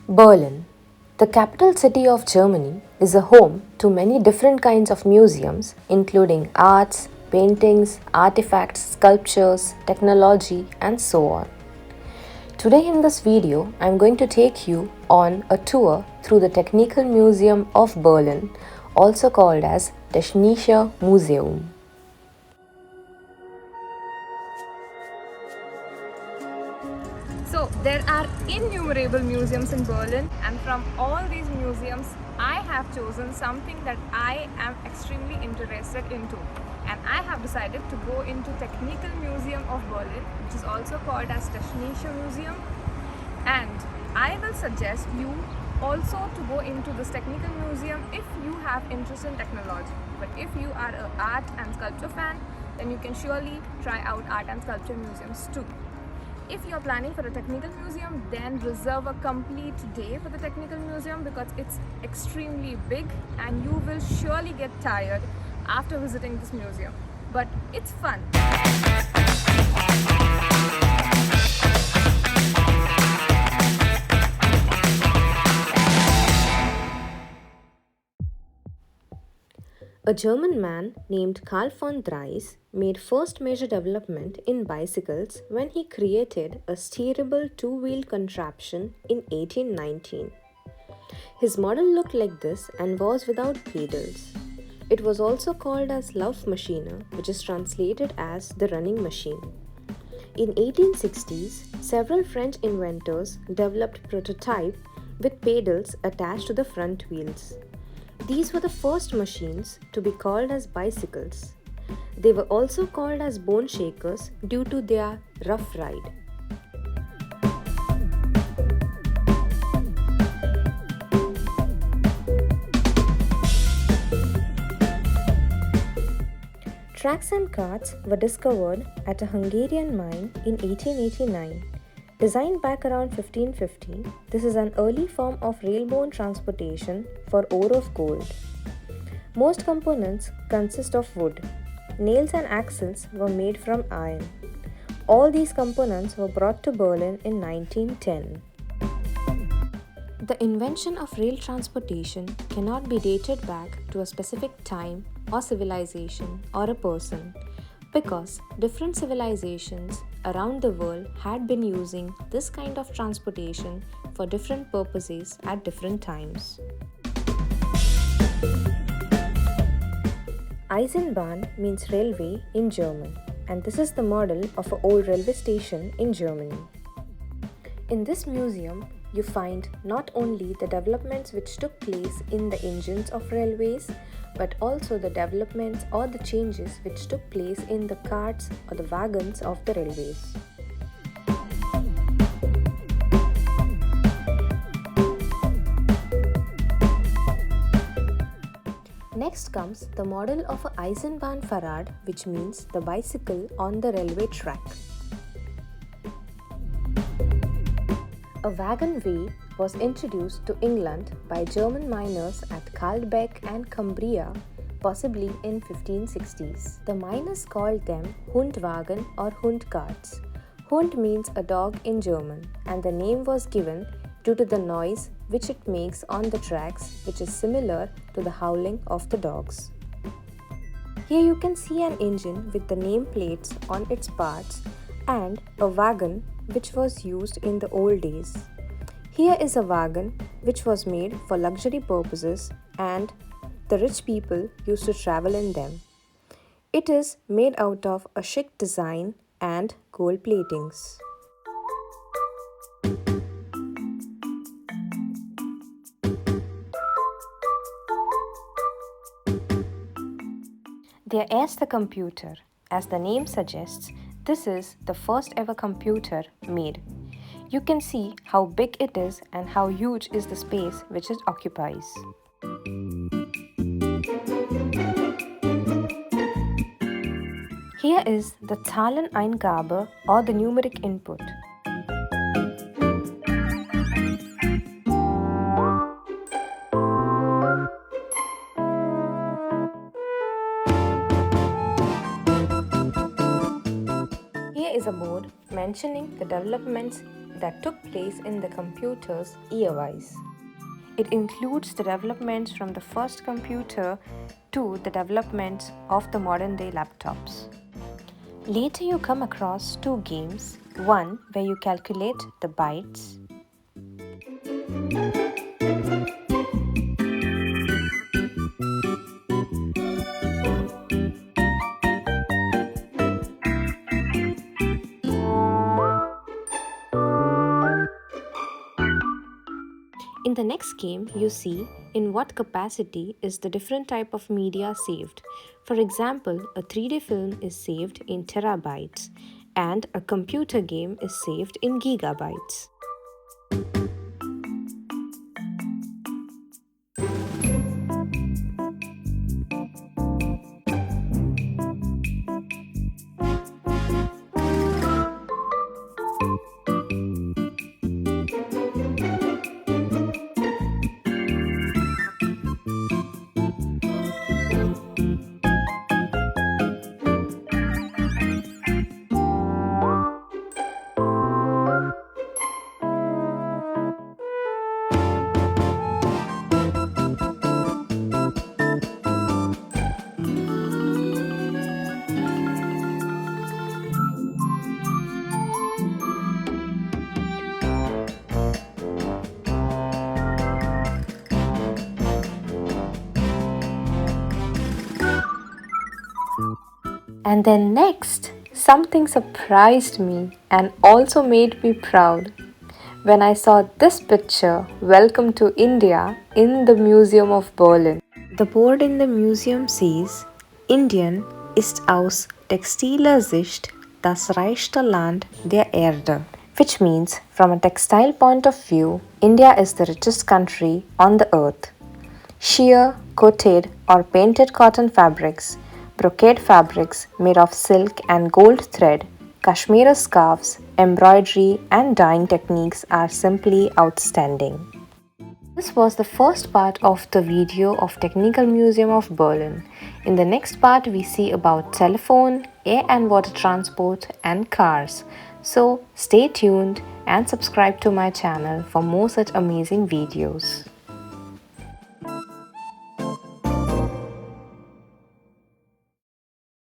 Berlin, the capital city of Germany, is a home to many different kinds of museums, including arts, paintings, artifacts, sculptures, technology, and so on. Today in this video, I am going to take you on a tour through the Technical Museum of Berlin, also called as Technische Museum. So there are innumerable museums in Berlin, and from all these museums I have chosen something that I am extremely interested into, and I have decided to go into Technical Museum of Berlin, which is also called as Technische Museum. And I will suggest you also to go into this Technical Museum if you have interest in technology. But if you are an art and sculpture fan, then you can surely try out art and sculpture museums too. If you're planning for a technical museum, then reserve a complete day for the technical museum because it's extremely big and you will surely get tired after visiting this museum. But it's fun. A German man named Carl von Drais made first major development in bicycles when he created a steerable two-wheeled contraption in 1819. His model looked like this and was without pedals. It was also called as Laufmaschine, which is translated as the running machine. In 1860s, several French inventors developed prototype with pedals attached to the front wheels. These were the first machines to be called as bicycles. They were also called as bone shakers due to their rough ride. Tracks and carts were discovered at a Hungarian mine in 1889. Designed back around 1550, this is an early form of railborne transportation for ore of gold. Most components consist of wood. Nails and axles were made from iron. All these components were brought to Berlin in 1910. The invention of rail transportation cannot be dated back to a specific time or civilization or a person, because different civilizations around the world had been using this kind of transportation for different purposes at different times. Eisenbahn means railway in German, and this is the model of an old railway station in Germany. In this museum, you find not only the developments which took place in the engines of railways, but also the developments or the changes which took place in the carts or the wagons of the railways. Next comes the model of a Eisenbahnfahrrad, which means the bicycle on the railway track. A wagon wheel was introduced to England by German miners at Gleisdreieck and Cumbria, possibly in 1560s. The miners called them Hundwagen or Hundcarts. Hund means a dog in German, and the name was given due to the noise which it makes on the tracks, which is similar to the howling of the dogs. Here you can see an engine with the name plates on its parts and a wagon which was used in the old days. Here is a wagon which was made for luxury purposes and the rich people used to travel in them. It is made out of a chic design and gold platings. There is the computer. As the name suggests, this is the first ever computer made. You can see how big it is and how huge is the space which it occupies. Here is the Zahleneingabe or the numeric input. Here is a board mentioning the developments that took place in the computers year-wise. It includes the developments from the first computer to the developments of the modern-day laptops. Later you come across two games, one where you calculate the bytes, in the next game, you see in what capacity is the different type of media saved. For example, a 3D film is saved in terabytes and a computer game is saved in gigabytes. And then next, something surprised me and also made me proud when I saw this picture, Welcome to India, in the Museum of Berlin. The board in the museum says, Indien ist aus textiler Sicht das reichste Land der Erde, which means, from a textile point of view, India is the richest country on the earth. Sheer, coated or painted cotton fabrics, brocade fabrics made of silk and gold thread, Kashmir scarves, embroidery and dyeing techniques are simply outstanding. This was the first part of the video of Technical Museum of Berlin. In the next part, we see about telephone, air and water transport and cars. So stay tuned and subscribe to my channel for more such amazing videos.